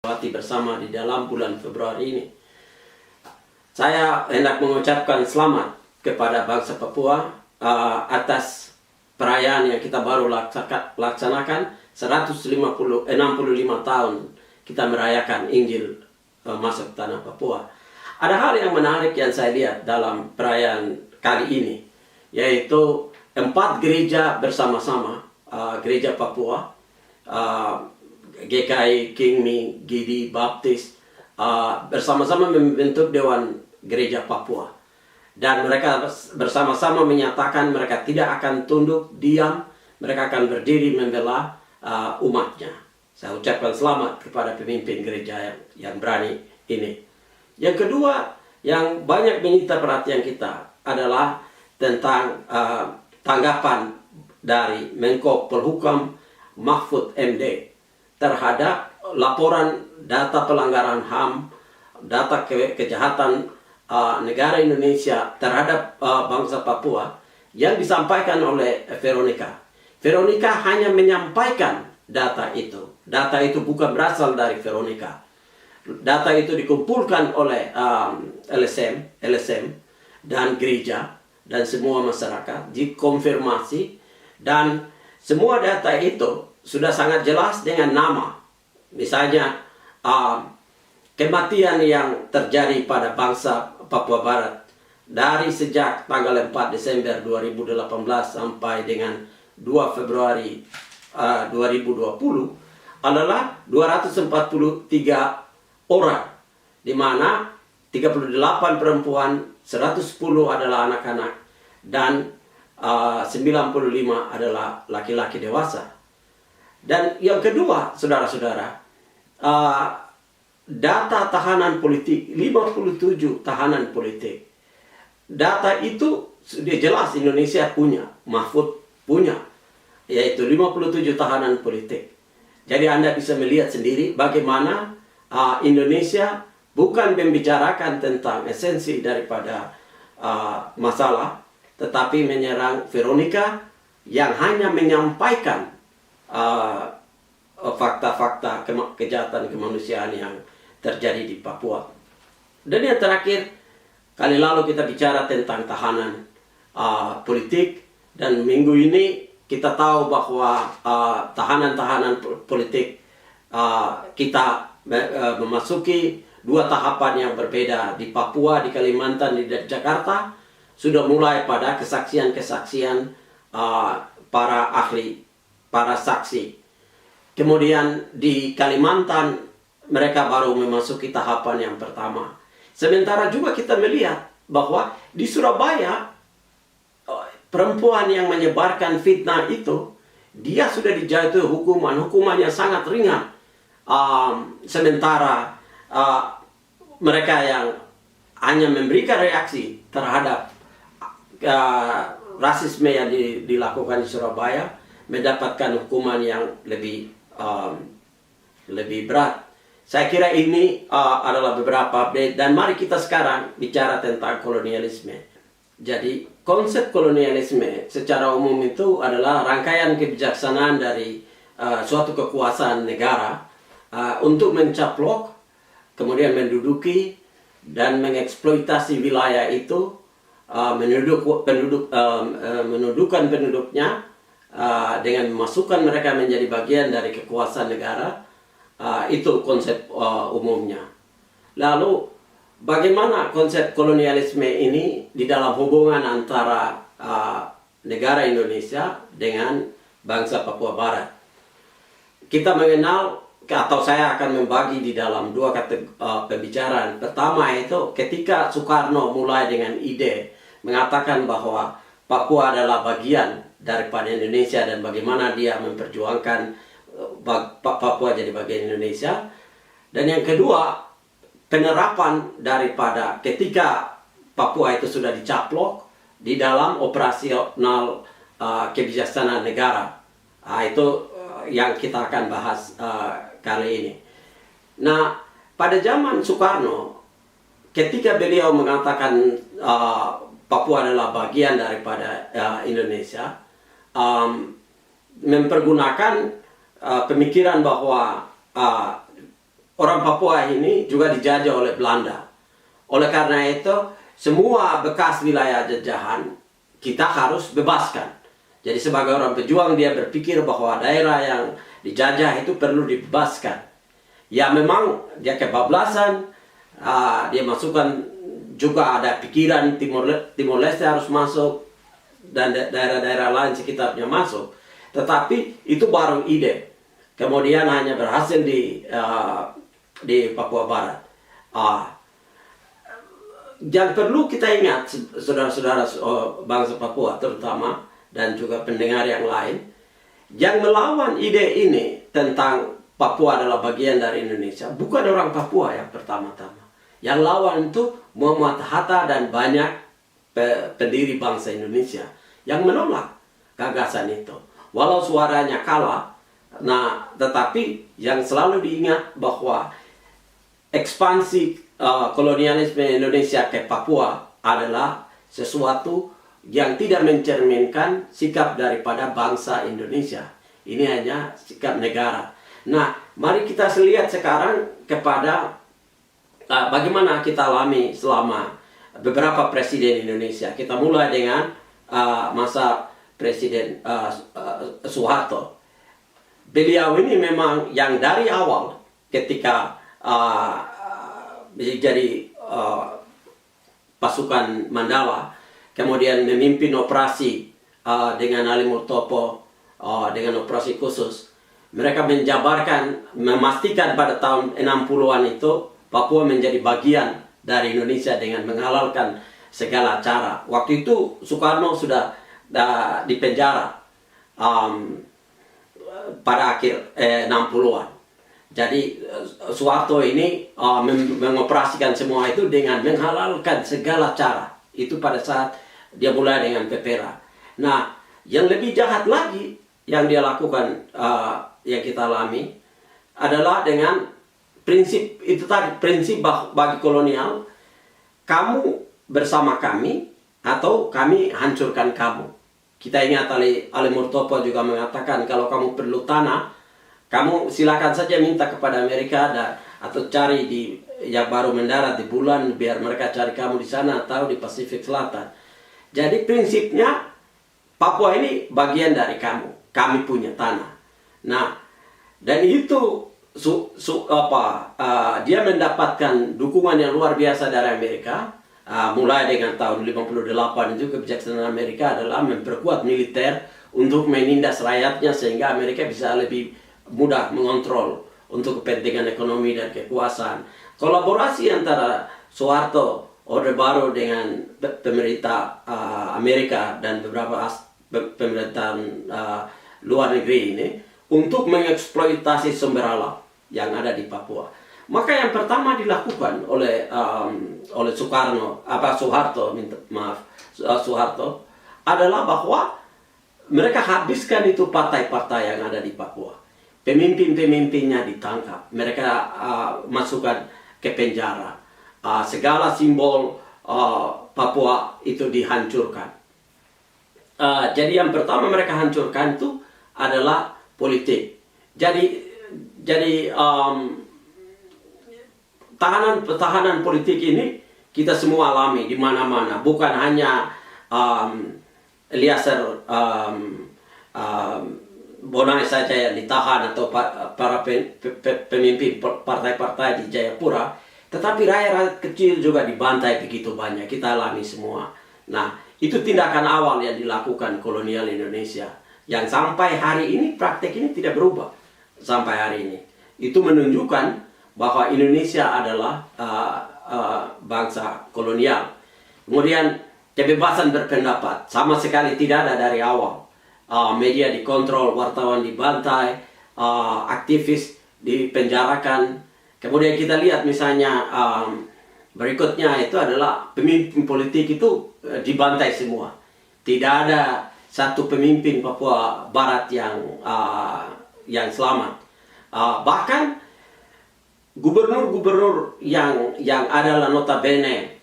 bersama di dalam bulan Februari ini. Saya hendak mengucapkan selamat kepada bangsa Papua atas perayaan yang kita baru laksanakan 65 tahun kita merayakan Injil masuk tanah Papua. Ada hal yang menarik yang saya lihat dalam perayaan kali ini, yaitu 4 gereja bersama-sama, gereja Papua, GKI, Kingmi, Gidi, Baptis, bersama-sama membentuk Dewan Gereja Papua. Dan mereka bersama-sama menyatakan mereka tidak akan tunduk, diam, mereka akan berdiri membela umatnya. Saya ucapkan selamat kepada pemimpin gereja yang berani ini. Yang kedua, yang banyak menyita perhatian kita adalah tentang tanggapan dari Menko Polhukam Mahfud MD terhadap laporan data pelanggaran HAM, data kejahatan negara Indonesia terhadap bangsa Papua yang disampaikan oleh Veronica. Veronica hanya menyampaikan data itu. Data itu bukan berasal dari Veronica. Data itu dikumpulkan oleh LSM dan gereja dan semua masyarakat, dikonfirmasi, dan semua data itu sudah sangat jelas dengan nama. Misalnya kematian yang terjadi pada bangsa Papua Barat dari sejak tanggal 4 Desember 2018 sampai dengan 2 Februari 2020 adalah 243 orang, di mana 38 perempuan, 110 adalah anak-anak, dan 95 adalah laki-laki dewasa. Dan yang kedua, saudara-saudara, data tahanan politik, 57 tahanan politik. Data itu sudah jelas Indonesia punya, Mahfud punya, yaitu 57 tahanan politik. Jadi Anda bisa melihat sendiri bagaimana Indonesia bukan membicarakan tentang esensi daripada masalah, tetapi menyerang Veronica yang hanya menyampaikan fakta-fakta kejahatan kemanusiaan yang terjadi di Papua. Dan yang terakhir, kali lalu kita bicara tentang tahanan politik, dan minggu ini kita tahu bahwa tahanan-tahanan politik kita memasuki 2 tahapan yang berbeda di Papua, di Kalimantan, di Jakarta. Sudah mulai pada kesaksian-kesaksian para ahli, para saksi. Kemudian di Kalimantan mereka baru memasuki tahapan yang pertama. Sementara juga kita melihat bahwa di Surabaya perempuan yang menyebarkan fitnah itu, dia sudah dijatuhi hukumannya sangat ringan. Sementara mereka yang hanya memberikan reaksi terhadap rasisme yang dilakukan di Surabaya mendapatkan hukuman yang lebih berat. Saya kira ini adalah beberapa update, dan mari kita sekarang bicara tentang kolonialisme. Jadi konsep kolonialisme secara umum itu adalah rangkaian kebijaksanaan dari suatu kekuasaan negara untuk mencaplok, kemudian menduduki dan mengeksploitasi wilayah itu, menundukkan penduduknya dengan memasukkan mereka menjadi bagian dari kekuasaan negara. Itu konsep umumnya. Lalu bagaimana konsep kolonialisme ini di dalam hubungan antara negara Indonesia dengan bangsa Papua Barat? Kita mengenal, atau saya akan membagi di dalam 2 kategori pembicaraan. Pertama itu ketika Soekarno mulai dengan ide mengatakan bahwa Papua adalah bagian daripada Indonesia dan bagaimana dia memperjuangkan Papua jadi bagian Indonesia. Dan yang kedua, penerapan daripada ketika Papua itu sudah dicaplok di dalam operasional kebijaksanaan negara. Itu yang kita akan bahas kali ini. Nah, pada zaman Soekarno, ketika beliau mengatakan Papua adalah bagian daripada Indonesia, mempergunakan pemikiran bahwa orang Papua ini juga dijajah oleh Belanda. Oleh karena itu, semua bekas wilayah jajahan kita harus bebaskan. Jadi sebagai orang pejuang dia berpikir bahwa daerah yang dijajah itu perlu dibebaskan. Ya memang dia kebablasan, dia masukkan juga ada pikiran Timor Leste harus masuk dan daerah-daerah lain sekitarnya masuk. Tetapi itu baru ide. Kemudian hanya berhasil di Papua Barat. Yang perlu kita ingat, saudara-saudara bangsa Papua terutama, dan juga pendengar yang lain, yang melawan ide ini tentang Papua adalah bagian dari Indonesia, bukan orang Papua yang pertama-tama. Yang lawan itu Muhammad Hatta dan banyak pendiri bangsa Indonesia yang menolak gagasan itu. Walau suaranya kalah, tetapi yang selalu diingat bahwa ekspansi kolonialisme Indonesia ke Papua adalah sesuatu yang tidak mencerminkan sikap daripada bangsa Indonesia. Ini hanya sikap negara. Nah, mari kita lihat sekarang kepada bagaimana kita alami selama beberapa presiden Indonesia. Kita mulai dengan masa Presiden Soeharto. Beliau ini memang yang dari awal ketika jadi pasukan Mandala, kemudian memimpin operasi dengan Ali Murtopo dengan operasi khusus. Mereka menjabarkan, memastikan pada tahun 60-an itu Papua menjadi bagian dari Indonesia dengan menghalalkan segala cara. Waktu itu Soekarno sudah di penjara pada akhir 60-an. Jadi Soeharto ini mengoperasikan semua itu dengan menghalalkan segala cara. Itu pada saat dia mulai dengan Pepera. Nah, yang lebih jahat lagi yang dia lakukan, yang kita alami, adalah dengan prinsip itu tadi, prinsip bagi kolonial, kamu bersama kami atau kami hancurkan kamu. Kita ingat Ali Murtopo juga mengatakan kalau kamu perlu tanah, kamu silakan saja minta kepada Amerika atau cari yang baru mendarat di bulan, biar mereka cari kamu di sana atau di Pasifik Selatan. Jadi prinsipnya Papua ini bagian dari kamu, kami punya tanah. Nah, dan itu dia mendapatkan dukungan yang luar biasa dari Amerika. Mulai dengan tahun 58 itu kebijaksanaan Amerika adalah memperkuat militer untuk menindas rakyatnya sehingga Amerika bisa lebih mudah mengontrol untuk kepentingan ekonomi dan kekuasaan. Kolaborasi antara Soeharto, Orde Baru dengan pemerintah Amerika dan beberapa pemerintahan luar negeri ini untuk mengeksploitasi sumber alam yang ada di Papua. Maka yang pertama dilakukan oleh Soeharto adalah bahwa mereka habiskan itu partai-partai yang ada di Papua. Pemimpin-pemimpinnya ditangkap, mereka masukkan ke penjara. Segala simbol Papua itu dihancurkan. Jadi yang pertama mereka hancurkan itu adalah politik. Jadi tahanan politik ini kita semua alami di mana-mana, bukan hanya Eliezer Bonai saja yang ditahan atau para pemimpin partai-partai di Jayapura, tetapi rakyat kecil juga dibantai begitu banyak, kita alami semua. Nah, itu tindakan awal yang dilakukan kolonial Indonesia yang sampai hari ini praktek ini tidak berubah sampai hari ini. Itu menunjukkan bahwa Indonesia adalah bangsa kolonial. Kemudian kebebasan berpendapat sama sekali tidak ada dari awal. Media dikontrol, wartawan dibantai, aktivis dipenjarakan. Kemudian kita lihat misalnya berikutnya itu adalah pemimpin politik itu dibantai semua. Tidak ada satu pemimpin Papua Barat yang selamat. Bahkan gubernur-gubernur yang adalah notabene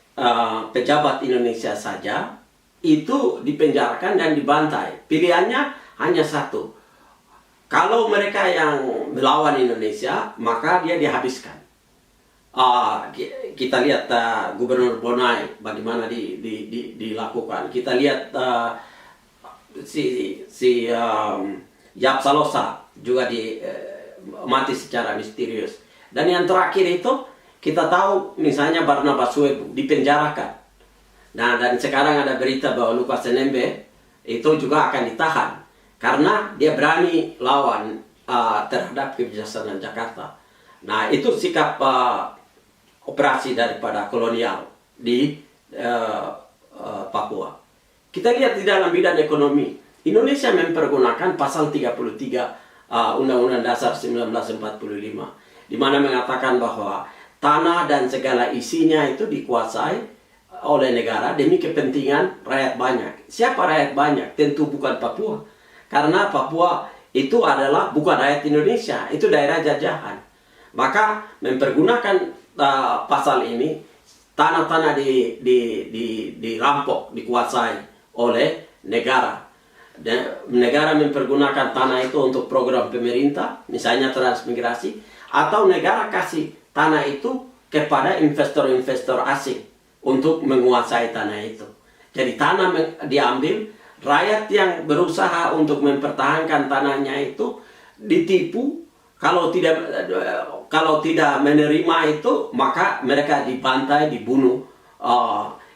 pejabat Indonesia saja itu dipenjarakan dan dibantai. Pilihannya hanya satu. Kalau mereka yang melawan Indonesia, maka dia dihabiskan. kita lihat Gubernur Bonai bagaimana dilakukan. Kita lihat si Yap Salosa juga mati secara misterius. Dan yang terakhir itu kita tahu misalnya Barnabas Suwebu dipenjarakan. Nah, dan sekarang ada berita bahwa Lukas NMB itu juga akan ditahan karena dia berani lawan terhadap kebijaksanaan Jakarta. Nah, itu sikap operasi daripada kolonial di Papua. Kita lihat di dalam bidang ekonomi, Indonesia mempergunakan pasal 33 Undang-Undang Dasar 1945, di mana mengatakan bahwa tanah dan segala isinya itu dikuasai oleh negara demi kepentingan rakyat banyak. Siapa rakyat banyak? Tentu bukan Papua. Karena Papua itu adalah bukan rakyat Indonesia, itu daerah jajahan. Maka mempergunakan pasal ini, tanah-tanah dirampok, dikuasai oleh negara. Dan negara mempergunakan tanah itu untuk program pemerintah, misalnya transmigrasi, atau negara kasih tanah itu kepada investor-investor asing untuk menguasai tanah itu. Jadi tanah diambil, rakyat yang berusaha untuk mempertahankan tanahnya itu ditipu. Kalau tidak menerima itu, maka mereka dibantai, dibunuh,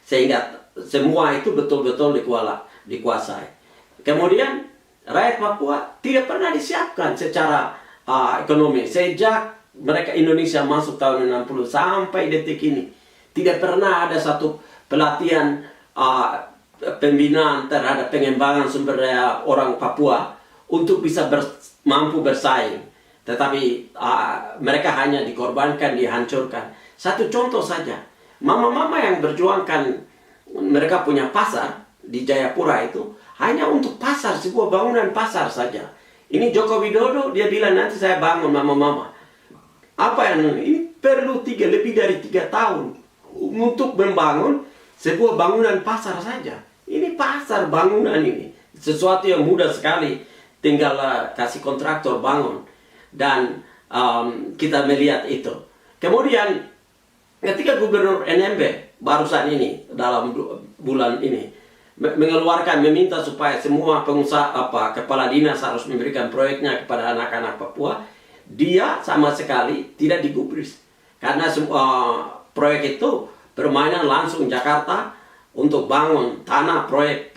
sehingga semua itu betul-betul dikuasai. Kemudian rakyat Papua tidak pernah disiapkan secara ekonomi sejak mereka Indonesia masuk tahun 60 sampai detik ini. Tidak pernah ada satu pelatihan pembinaan terhadap pengembangan sumber daya orang Papua untuk bisa mampu bersaing. Tetapi mereka hanya dikorbankan, dihancurkan. Satu contoh saja, mama-mama yang berjuangkan mereka punya pasar di Jayapura itu hanya untuk pasar, sebuah bangunan pasar saja. Ini Joko Widodo, dia bilang nanti saya bangun mama-mama. Apa yang ini perlu lebih dari 3 tahun untuk membangun sebuah bangunan pasar saja. Ini pasar bangunan ini. Sesuatu yang mudah sekali. Tinggal kasih kontraktor bangun. Dan kita melihat itu. Kemudian ketika Gubernur NMB barusan ini dalam bulan ini meminta supaya semua pengusaha kepala dinas harus memberikan proyeknya kepada anak-anak Papua, dia sama sekali tidak digubris. Karena semua proyek itu permainan langsung Jakarta untuk bangun tanah, proyek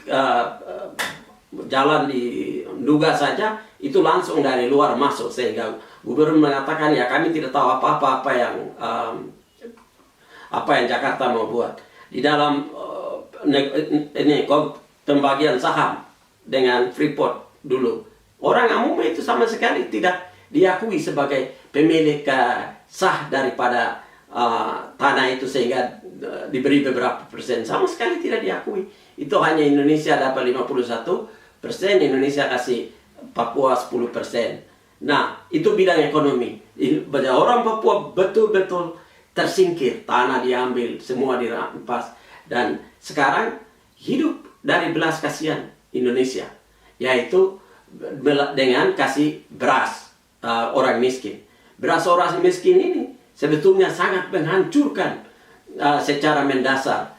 jalan di Nduga saja itu langsung dari luar masuk, sehingga gubernur mengatakan ya kami tidak tahu apa yang Jakarta mau buat di dalam pembagian saham dengan Freeport dulu. Orang umum itu sama sekali tidak diakui sebagai pemilik sah daripada tanah itu, sehingga diberi beberapa persen, sama sekali tidak diakui. Itu hanya Indonesia dapat 51%, Indonesia kasih Papua 10%. Nah, itu bidang ekonomi. Orang Papua betul-betul tersingkir, tanah diambil, semua dirampas, dan sekarang hidup dari belas kasihan Indonesia, yaitu dengan kasih beras orang miskin. Beras orang miskin ini sebetulnya sangat menghancurkan secara mendasar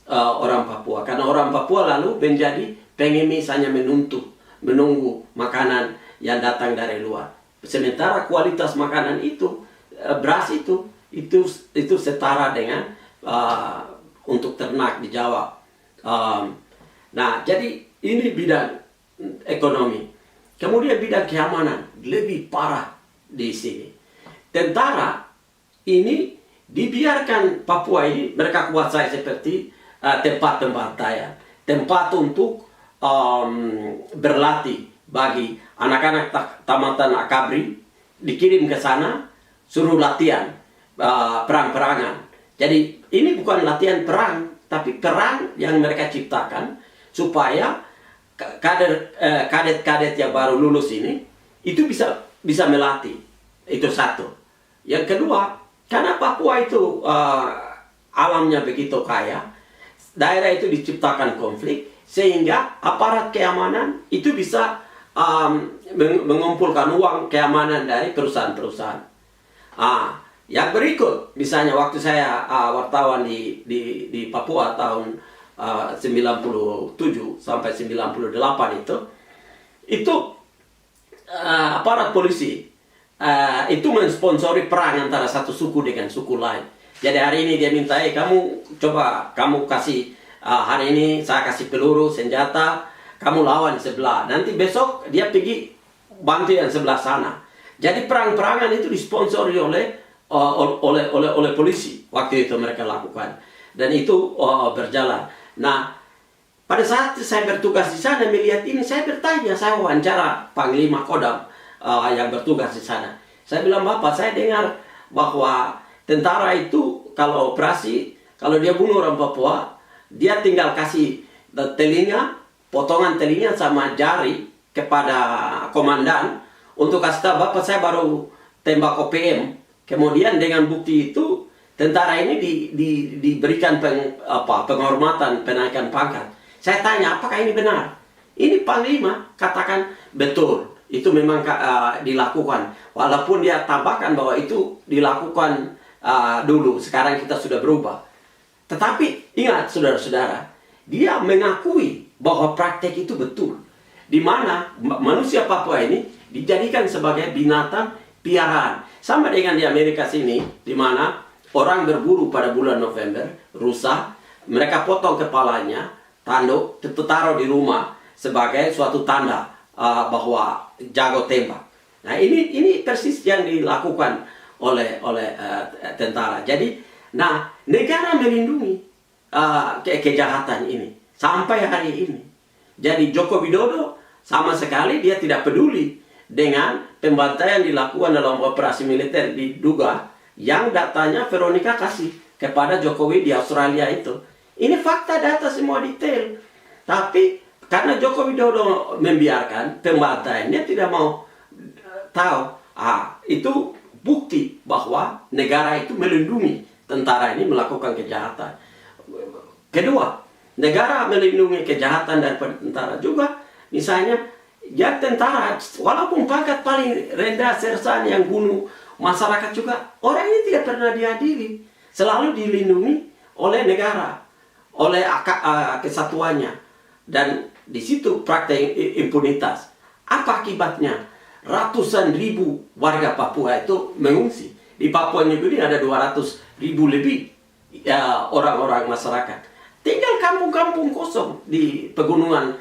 orang Papua, karena orang Papua lalu menjadi pengemis, hanya menunggu makanan yang datang dari luar. Sementara kualitas makanan itu, beras itu setara dengan untuk ternak di Jawa. Nah, jadi ini bidang ekonomi. Kemudian bidang keamanan lebih parah di sini. Tentara ini dibiarkan Papua ini mereka kuasai seperti tempat pembantaian, tempat untuk berlatih bagi anak-anak tamatan akabri, dikirim ke sana suruh latihan perang-perangan. Jadi ini bukan latihan perang, tapi perang yang mereka ciptakan supaya kadet-kadet yang baru lulus ini itu bisa melatih. Itu satu. Yang kedua, karena Papua itu alamnya begitu kaya, daerah itu diciptakan konflik, sehingga aparat keamanan itu bisa mengumpulkan uang keamanan dari perusahaan-perusahaan. Yang berikut, misalnya waktu saya wartawan di Papua tahun 97 sampai 98 itu aparat polisi itu mensponsori perang antara satu suku dengan suku lain. Jadi hari ini dia minta, kamu kasih hari ini saya kasih peluru, senjata, kamu lawan di sebelah. Nanti besok dia pergi bantu yang sebelah sana. Jadi perang-perangan itu disponsori oleh polisi waktu itu mereka lakukan, dan itu berjalan. Nah, pada saat saya bertugas di sana melihat ini, saya bertanya, saya wawancara Panglima Kodam yang bertugas di sana. Saya bilang, Bapak, saya dengar bahwa tentara itu kalau operasi, kalau dia bunuh orang Papua, dia tinggal kasih telinga, potongan telinga sama jari kepada komandan untuk kasih tahu, Bapak, saya baru tembak OPM. Kemudian dengan bukti itu tentara ini diberikan penghormatan, penaikan pangkat. Saya tanya, apakah ini benar? Ini Panglima katakan betul, itu memang dilakukan. Walaupun dia tambahkan bahwa itu dilakukan dulu, sekarang kita sudah berubah. Tetapi ingat saudara-saudara, dia mengakui bahwa praktek itu betul. Di mana manusia Papua ini dijadikan sebagai binatang piaraan. Sama dengan di Amerika sini, di mana orang berburu pada bulan November, rusa, mereka potong kepalanya, tanduk, taruh di rumah sebagai suatu tanda bahwa jago tembak. Nah, ini persis yang dilakukan oleh tentara. Jadi, negara melindungi kejahatan ini sampai hari ini. Jadi Joko Widodo sama sekali dia tidak peduli dengan pembantaian dilakukan dalam operasi militer diduga yang datanya Veronica kasih kepada Jokowi di Australia itu. Ini fakta, data, semua detail. Tapi karena Joko Widodo membiarkan pembantaian, dia tidak mau tahu. Itu bukti bahwa negara itu melindungi tentara ini melakukan kejahatan. Kedua, negara melindungi kejahatan daripada tentara juga. Misalnya, ya tentara, walaupun pangkat paling rendah, sersan yang bunuh masyarakat juga, orang ini tidak pernah diadili. Selalu dilindungi oleh negara, oleh kesatuannya. Dan di situ praktek impunitas. Apa akibatnya? Ratusan ribu warga Papua itu mengungsi. Di Papua New Guinea ada 200 ribu lebih orang-orang masyarakat. Tinggal kampung-kampung kosong di pegunungan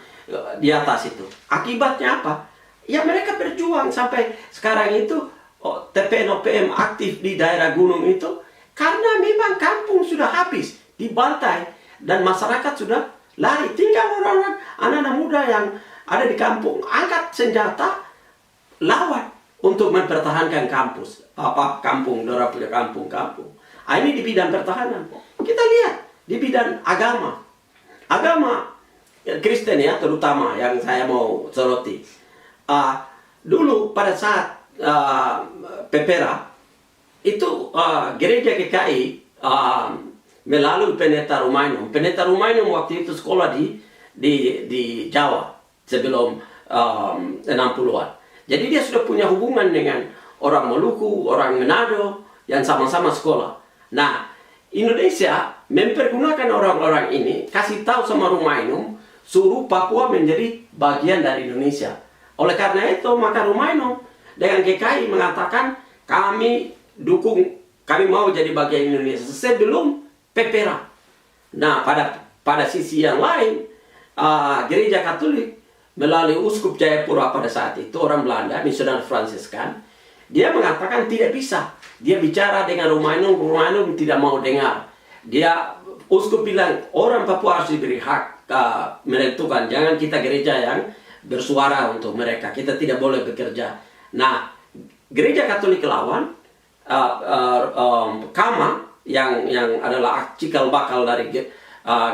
di atas itu. Akibatnya apa? Ya mereka berjuang sampai sekarang itu TPN-OPM aktif di daerah gunung itu karena memang kampung sudah habis, dibantai, dan masyarakat sudah lari. Tinggal orang-orang, anak-anak muda yang ada di kampung angkat senjata lawan untuk mempertahankan kampus. Kampung, Dora punya kampung-kampung. Ini di bidang pertahanan. Kita lihat di bidang agama. Agama Kristen ya, terutama yang saya mau soroti. Dulu pada saat Pepera itu gereja GKI melalui Pendeta Rumainum. Pendeta Rumainum waktu itu sekolah di Jawa sebelum 60-an. Jadi dia sudah punya hubungan dengan orang Maluku, orang Manado yang sama-sama sekolah. Nah, Indonesia mempergunakan orang-orang ini, kasih tahu sama Rumainum, suruh Papua menjadi bagian dari Indonesia. Oleh karena itu, maka Rumainum dengan GKI mengatakan, kami dukung, kami mau jadi bagian Indonesia sebelum Pepera. Nah, pada sisi yang lain, gereja Katolik melalui Uskup Jayapura pada saat itu, orang Belanda, misioner Fransiskan, dia mengatakan tidak bisa. Dia bicara dengan Rumainum, Rumainum tidak mau dengar. Uskup bilang, orang Papua harus diberi hak menentukan, jangan kita gereja yang bersuara untuk mereka, kita tidak boleh bekerja. Nah, gereja Katolik lawan Kama yang adalah cikal bakal dari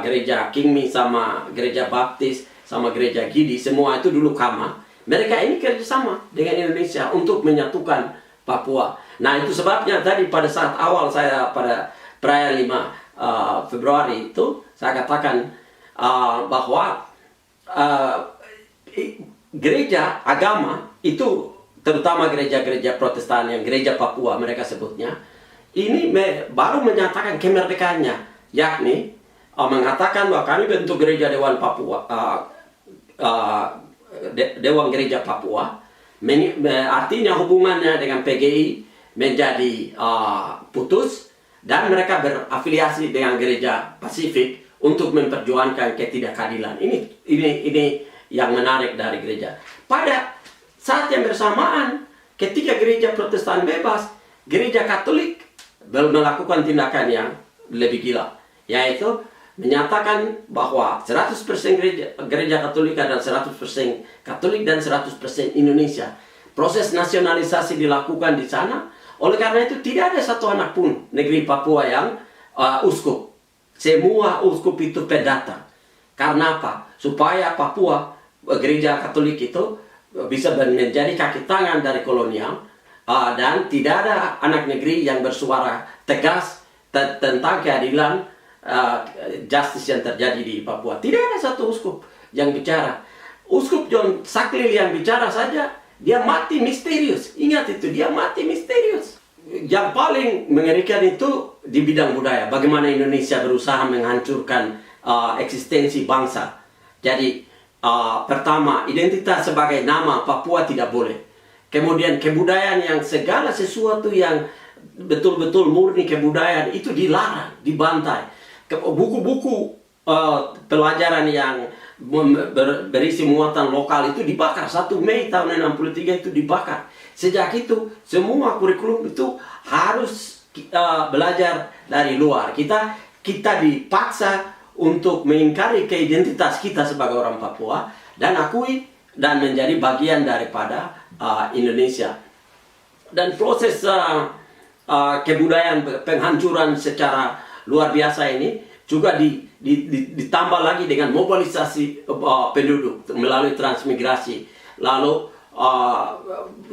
gereja Kingmi sama gereja Baptis sama gereja Gidi, semua itu dulu Kama. Mereka ini kerjasama dengan Indonesia untuk menyatukan Papua. Nah, itu sebabnya tadi pada saat awal saya pada perayaan 5 Februari itu saya katakan bahwa gereja agama itu, terutama gereja-gereja Protestan yang gereja Papua mereka sebutnya, ini baru menyatakan kemerdekaannya, yakni mengatakan bahwa kami bentuk gereja Dewan Papua, Dewan Gereja Papua, artinya hubungannya dengan PGI menjadi putus, dan mereka berafiliasi dengan Gereja Pasifik untuk memperjuangkan ketidakadilan. Ini yang menarik dari gereja. Pada saat yang bersamaan, ketika gereja Protestan bebas, gereja Katolik melakukan tindakan yang lebih gila, yaitu menyatakan bahwa 100% gereja Katolik adalah 100% Katolik dan 100% Indonesia. Proses nasionalisasi dilakukan di sana. Oleh karena itu tidak ada satu anak pun negeri Papua yang uskup. Semua uskup itu pendata. Karena apa? Supaya Papua, gereja Katolik itu bisa menjadi kaki tangan dari kolonial, dan tidak ada anak negeri yang bersuara tegas tentang keadilan, justice yang terjadi di Papua. Tidak ada satu uskup yang bicara. Uskup John Saklil yang bicara saja, dia mati misterius. Ingat itu, dia mati misterius. Yang paling mengerikan itu di bidang budaya. Bagaimana Indonesia berusaha menghancurkan eksistensi bangsa. Jadi pertama, identitas sebagai nama Papua tidak boleh. Kemudian kebudayaan yang segala sesuatu yang betul-betul murni kebudayaan itu dilarang, dibantai. Buku-buku pelajaran yang berisi muatan lokal itu dibakar. 1 Mei tahun 63 itu dibakar. Sejak itu semua kurikulum itu harus belajar dari luar. Kita dipaksa untuk mengingkari keidentitas kita sebagai orang Papua dan akui dan menjadi bagian daripada Indonesia. Dan proses kebudayaan penghancuran secara luar biasa ini juga ditambah lagi dengan mobilisasi penduduk melalui transmigrasi, lalu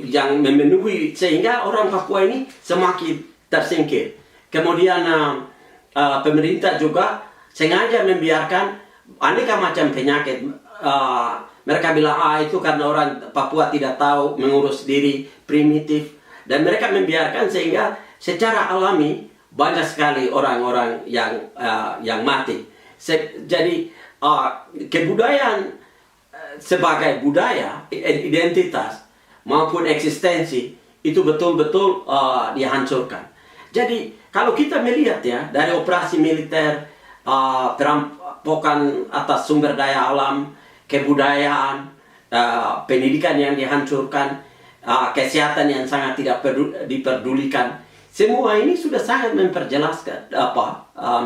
yang memenuhi sehingga orang Papua ini semakin tersingkir. Kemudian pemerintah juga sengaja membiarkan aneka macam penyakit. Mereka bilang itu karena orang Papua tidak tahu mengurus diri, primitif, dan mereka membiarkan sehingga secara alami banyak sekali orang-orang yang mati. Jadi kebudayaan sebagai budaya, identitas maupun eksistensi itu betul-betul dihancurkan. Jadi kalau kita melihat ya dari operasi militer, perampokan atas sumber daya alam, kebudayaan, pendidikan yang dihancurkan, kesehatan yang sangat tidak diperdulikan, semua ini sudah sangat memperjelaskan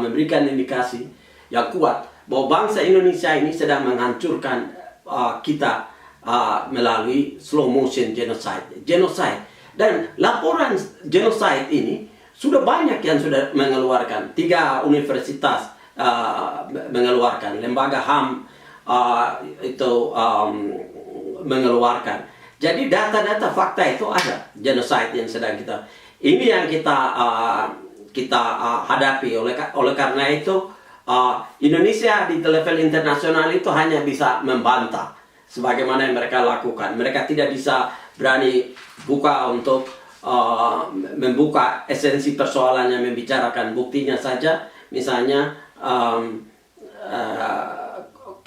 memberikan indikasi yang kuat bahwa bangsa Indonesia ini sedang menghancurkan kita melalui slow motion genocide. Dan laporan genocide ini sudah banyak yang sudah mengeluarkan. 3 universitas mengeluarkan, lembaga HAM mengeluarkan. Jadi data-data fakta itu ada, genocide yang sedang kita. Ini yang kita hadapi. Oleh karena itu Indonesia di level internasional itu hanya bisa membantah sebagaimana yang mereka lakukan. Mereka tidak bisa berani buka untuk membuka esensi persoalannya, membicarakan buktinya saja. Misalnya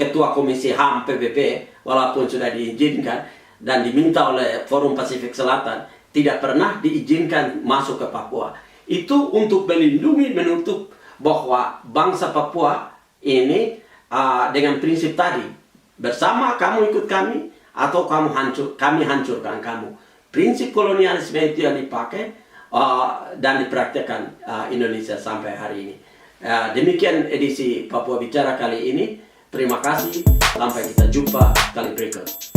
Ketua Komisi HAM PBB walaupun sudah diizinkan dan diminta oleh Forum Pasifik Selatan, tidak pernah diizinkan masuk ke Papua. Itu untuk melindungi, menutup bahwa bangsa Papua ini dengan prinsip tadi, bersama kamu ikut kami atau kami hancurkan kamu. Prinsip kolonialisme itu yang dipakai dan dipraktikkan Indonesia sampai hari ini. Demikian edisi Papua Bicara kali ini. Terima kasih, sampai kita jumpa kali berikut.